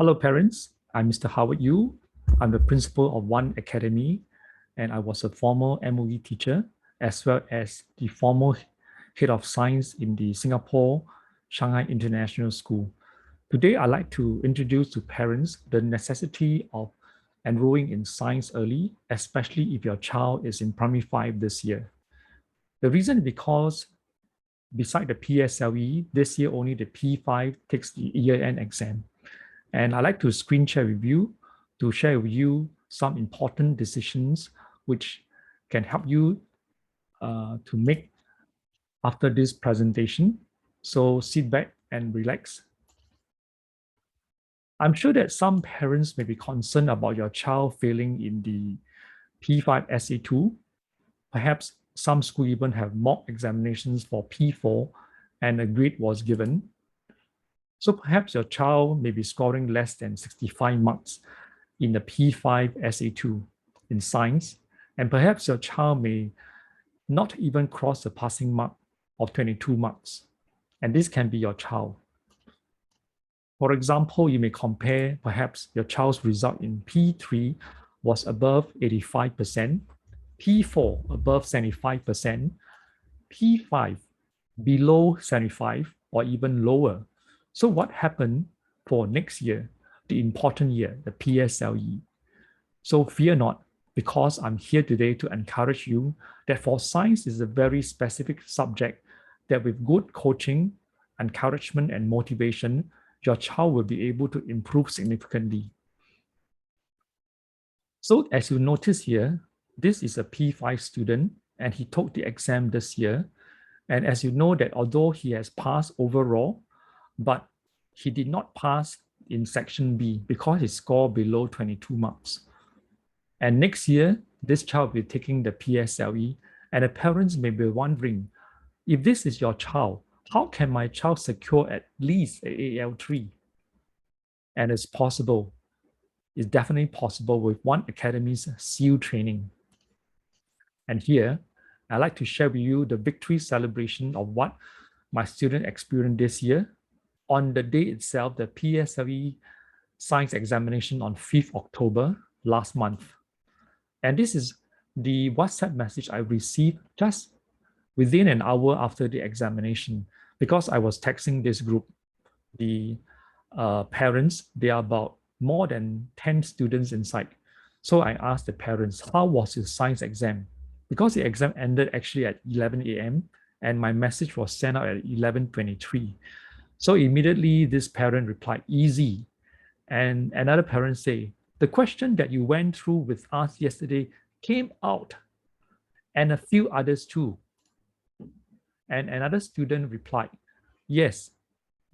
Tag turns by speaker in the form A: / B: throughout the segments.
A: Hello, parents. I'm Mr. Howard Yu. I'm the principal of One Academy, and I was a former MOE teacher, as well as the former head of science in the Singapore Shanghai International School. Today, I'd like to introduce to parents the necessity of enrolling in science early, especially if your child is in primary 5 this year. The reason is because beside the PSLE, this year only the P5 takes the year-end exam. And I'd like to screen share with you to share with you some important decisions which can help you to make after this presentation. So sit back and relax. I'm sure that some parents may be concerned about your child failing in the P5 SA2. Perhaps some schools even have mock examinations for P4 and a grade was given. So perhaps your child may be scoring less than 65 marks in the P5 SA2 in science, and perhaps your child may not even cross the passing mark of 22 marks, and this can be your child. For example, you may compare perhaps your child's result in P3 was above 85%, P4 above 75%, P5 below 75 or even lower. So what happened for next year, the important year, the PSLE? So fear not, because I'm here today to encourage you that for science is a very specific subject that with good coaching, encouragement, and motivation, your child will be able to improve significantly. So as you notice here, this is a P5 student and he took the exam this year. And as you know that although he has passed overall, but he did not pass in section B because he scored below 22 marks. And next year, this child will be taking the PSLE, and the parents may be wondering, if this is your child, how can my child secure at least a AL3? And it's possible. It's definitely possible with One Academy's SEAL training. And here, I'd like to share with you the victory celebration of what my student experienced this year. On the day itself, the PSLE science examination on 5th October last month. And this is the WhatsApp message I received just within an hour after the examination, because I was texting this group, the parents. There are about more than 10 students inside. So I asked the parents, how was your science exam? Because the exam ended actually at 11 a.m. and my message was sent out at 11:23. So immediately this parent replied, easy. And another parent say, the question that you went through with us yesterday came out, and a few others too. And another student replied, yes,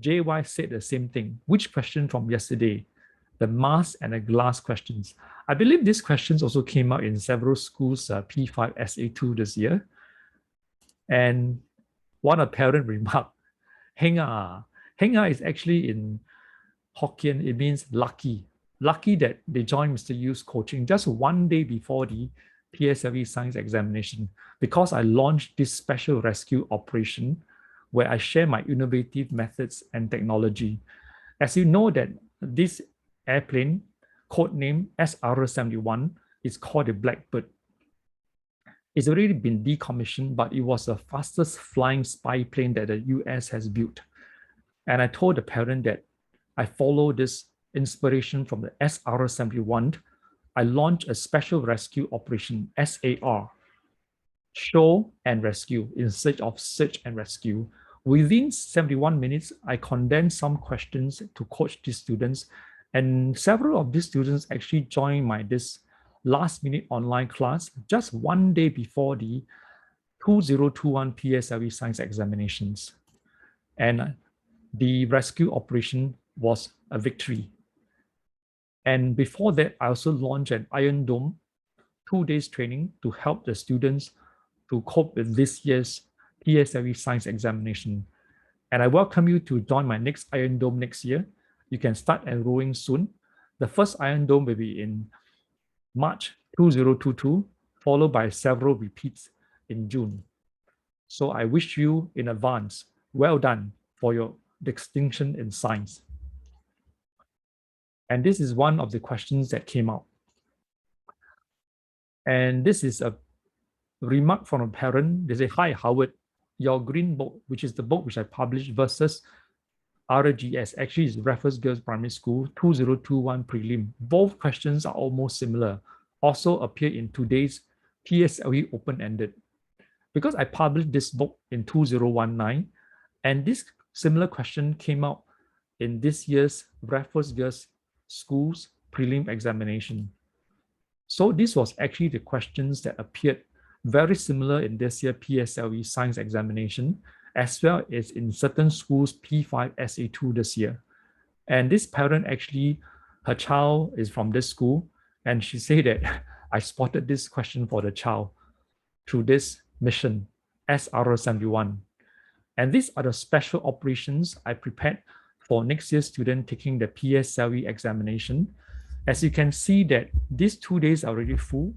A: JY said the same thing. Which question from yesterday? The mass and the glass questions. I believe these questions also came out in several schools, P5 SA2 this year. And one of the parent remarked, Henga. Henga is actually in Hokkien, it means lucky. Lucky that they joined Mr. Yu's coaching just one day before the PSLE science examination, because I launched this special rescue operation where I share my innovative methods and technology. As you know that this airplane, codename SR-71, is called the Blackbird. It's already been decommissioned, but it was the fastest flying spy plane that the US has built. And I told the parent that I follow this inspiration from the SR-71. I launched a special rescue operation, SAR, show and rescue, in search of search and rescue. Within 71 minutes, I condensed some questions to coach these students, and several of these students actually joined this last minute online class just one day before the 2021 PSLE science examinations. And the rescue operation was a victory. And before that, I also launched an Iron Dome 2 days training to help the students to cope with this year's PSLE science examination. And I welcome you to join my next Iron Dome next year. You can start enrolling soon. The first Iron Dome will be in March 2022, followed by several repeats in June. So I wish you in advance, well done for your distinction in science. And this is one of the questions that came out. And this is a remark from a parent. They say, "Hi, Howard, your green book, which is the book which I published, versus RGS, actually is Raffles Girls Primary School 2021 prelim. Both questions are almost similar. Also appear in today's PSLE open-ended. Because I published this book in 2019, and this similar question came out in this year's Raffles Girls Schools prelim examination. So this was actually the questions that appeared very similar in this year PSLE science examination, as well as in certain schools P5 SA2 this year. And this parent actually, her child is from this school, and she said that I spotted this question for the child through this mission, SR71. And these are the special operations I prepared for next year's student taking the PSLE examination. As you can see that these 2 days are already full,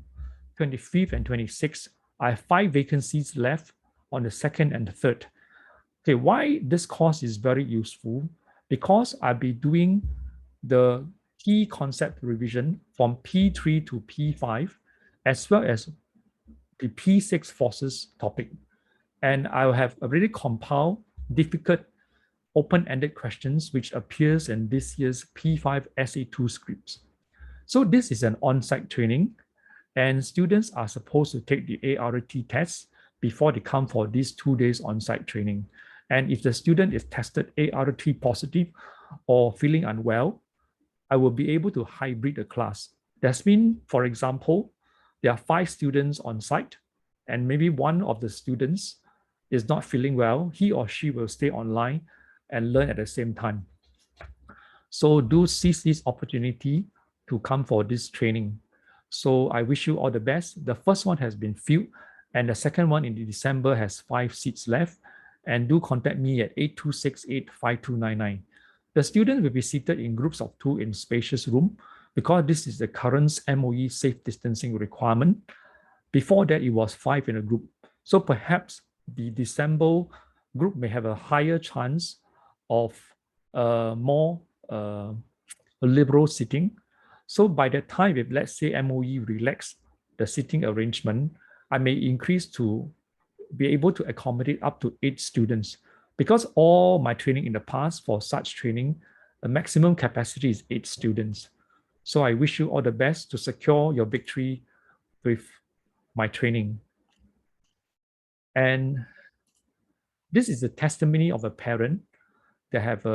A: 25th and 26th. I have 5 vacancies left on the 2nd and the 3rd. Okay, why this course is very useful? Because I'll be doing the key concept revision from P3 to P5, as well as the P6 forces topic. And I'll have already compiled difficult open-ended questions which appears in this year's P5 SA2 scripts. So this is an on-site training, and students are supposed to take the ART test before they come for these 2 days on-site training. And if the student is tested ART positive or feeling unwell, I will be able to hybrid the class. That's mean, for example, there are 5 students on site, and maybe one of the students is not feeling well, he or she will stay online and learn at the same time. So do seize this opportunity to come for this training. So I wish you all the best. The first one has been filled, and the second one in December has 5 seats left. And do contact me at 8268-5299. The students will be seated in groups of 2 in spacious room, because this is the current MOE safe distancing requirement. Before that, it was 5 in a group. So perhaps the December group may have a higher chance of more liberal seating. So by that time, if let's say MOE relax the seating arrangement, I may increase to be able to accommodate up to 8 students. Because all my training in the past for such training, the maximum capacity is 8 students. So I wish you all the best to secure your victory with my training. And this is a testimony of a parent that have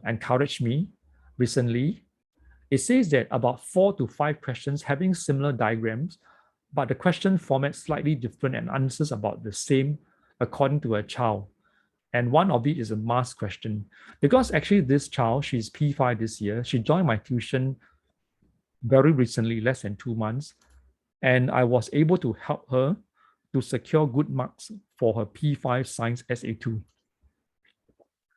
A: encouraged me recently. It says that about 4 to 5 questions having similar diagrams, but the question format slightly different and answers about the same according to a child. And one of it is a math question. Because actually this child, she's P5 this year. She joined my tuition very recently, less than 2 months. And I was able to help her to secure good marks for her P5 Science SA2.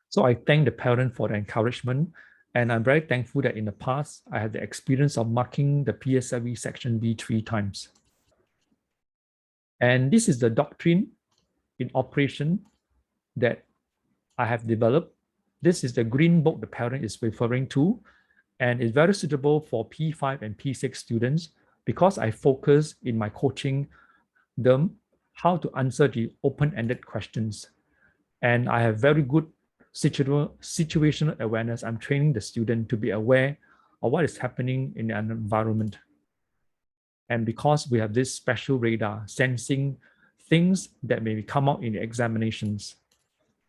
A: So I thank the parent for the encouragement. And I'm very thankful that in the past, I had the experience of marking the PSLE section B 3 times. And this is the doctrine in operation that I have developed. This is the green book the parent is referring to, and it's very suitable for P5 and P6 students because I focus in my coaching them how to answer the open-ended questions. And I have very good situational awareness. I'm training the student to be aware of what is happening in an environment. And because we have this special radar sensing things that may come out in the examinations.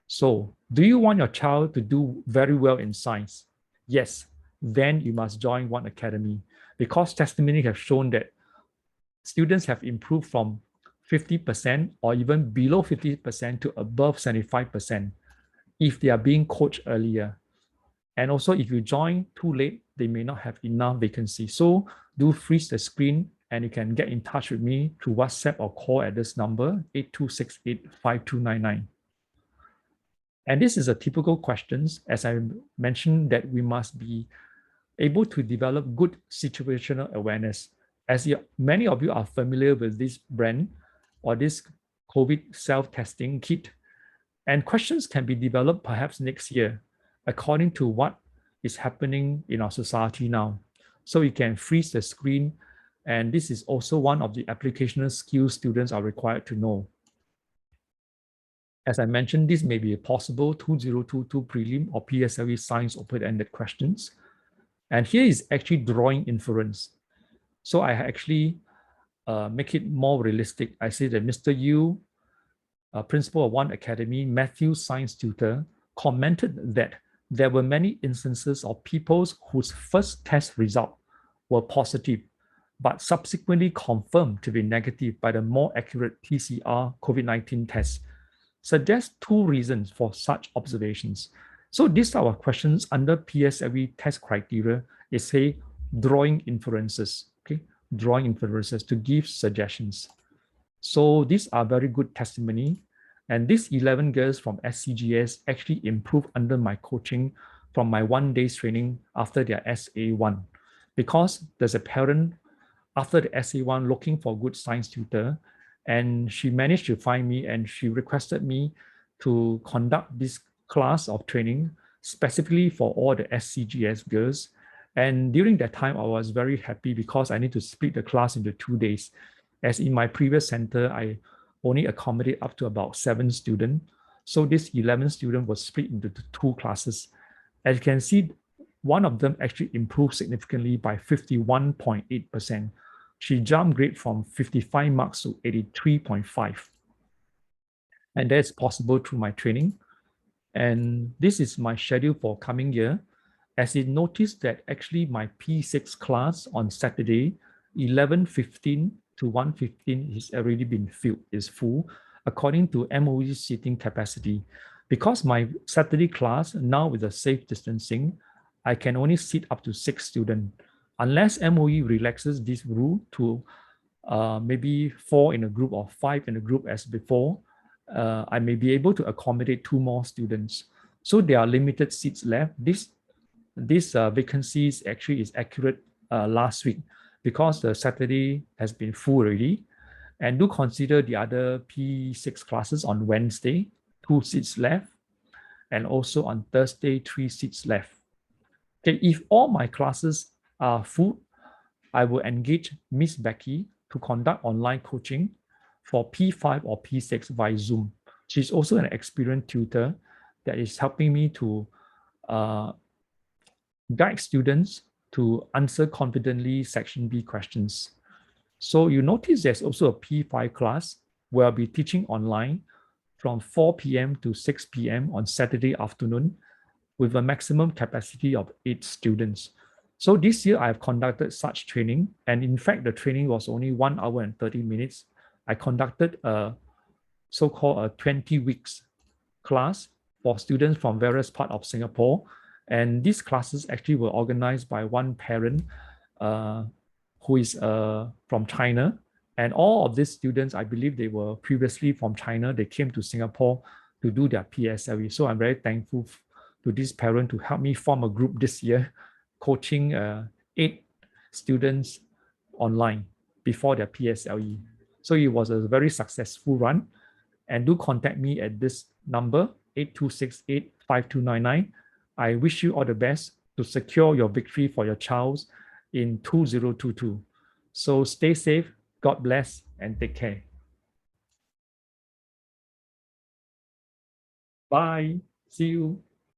A: So, do you want your child to do very well in science? Yes, then you must join one academy because testimony have shown that students have improved from 50% or even below 50% to above 75% if they are being coached earlier. And also, if you join too late, they may not have enough vacancy. So do freeze the screen and you can get in touch with me through WhatsApp or call at this number, 8268-5299. And this is a typical questions, as I mentioned, that we must be able to develop good situational awareness. As many of you are familiar with this brand or this COVID self-testing kit, and questions can be developed perhaps next year according to what is happening in our society now. So you can freeze the screen, and this is also one of the applicational skills students are required to know. As I mentioned, this may be a possible 2022 prelim or PSLE science open-ended questions. And here is actually drawing inference. So I actually make it more realistic. I say that Mr. Yu, principal of one academy, Matthew science tutor, commented that there were many instances of people whose first test result were positive, but subsequently confirmed to be negative by the more accurate PCR COVID-19 test. Suggest two reasons for such observations. So these are our questions under PSLE test criteria is say drawing inferences, okay? Drawing inferences to give suggestions. So these are very good testimony. And these 11 girls from SCGS actually improved under my coaching from my 1 day training after their SA1. Because there's a parent after the SA1 looking for a good science tutor, and she managed to find me and she requested me to conduct this class of training specifically for all the SCGS girls. And during that time, I was very happy because I need to split the class into 2 days. As in my previous center, I only accommodate up to about 7 students. So this 11 student was split into 2 classes. As you can see, one of them actually improved significantly by 51.8%. She jumped grade from 55 marks to 83.5. And that's possible through my training. And this is my schedule for coming year. As you notice that actually my P6 class on Saturday, 11:15 to 1:15 is already been filled, is full, according to MOE seating capacity. Because my Saturday class, now with the safe distancing, I can only seat up to 6 students. Unless MOE relaxes this rule to maybe 4 in a group or 5 in a group as before, I may be able to accommodate 2 more students. So there are limited seats left. This vacancies actually is accurate last week because the Saturday has been full already. And do consider the other P6 classes on Wednesday, 2 seats left. And also on Thursday, 3 seats left. Okay, if all my classes are full, I will engage Miss Becky to conduct online coaching for P5 or P6 via Zoom. She's also an experienced tutor that is helping me to guide students to answer confidently Section B questions. So you notice there's also a P5 class where I'll be teaching online from 4 p.m. to 6 p.m. on Saturday afternoon with a maximum capacity of 8 students. So this year I've conducted such training, and in fact, the training was only 1 hour and 30 minutes. I conducted a so-called a 20 weeks class for students from various parts of Singapore. And these classes actually were organized by one parent who is from China. And all of these students, I believe they were previously from China. They came to Singapore to do their PSLE. So I'm very thankful to this parent to help me form a group this year, coaching 8 students online before their PSLE. So it was a very successful run. And do contact me at this number, 8268-5299. I wish you all the best to secure your victory for your child in 2022. So stay safe, God bless, and take care. Bye. See you.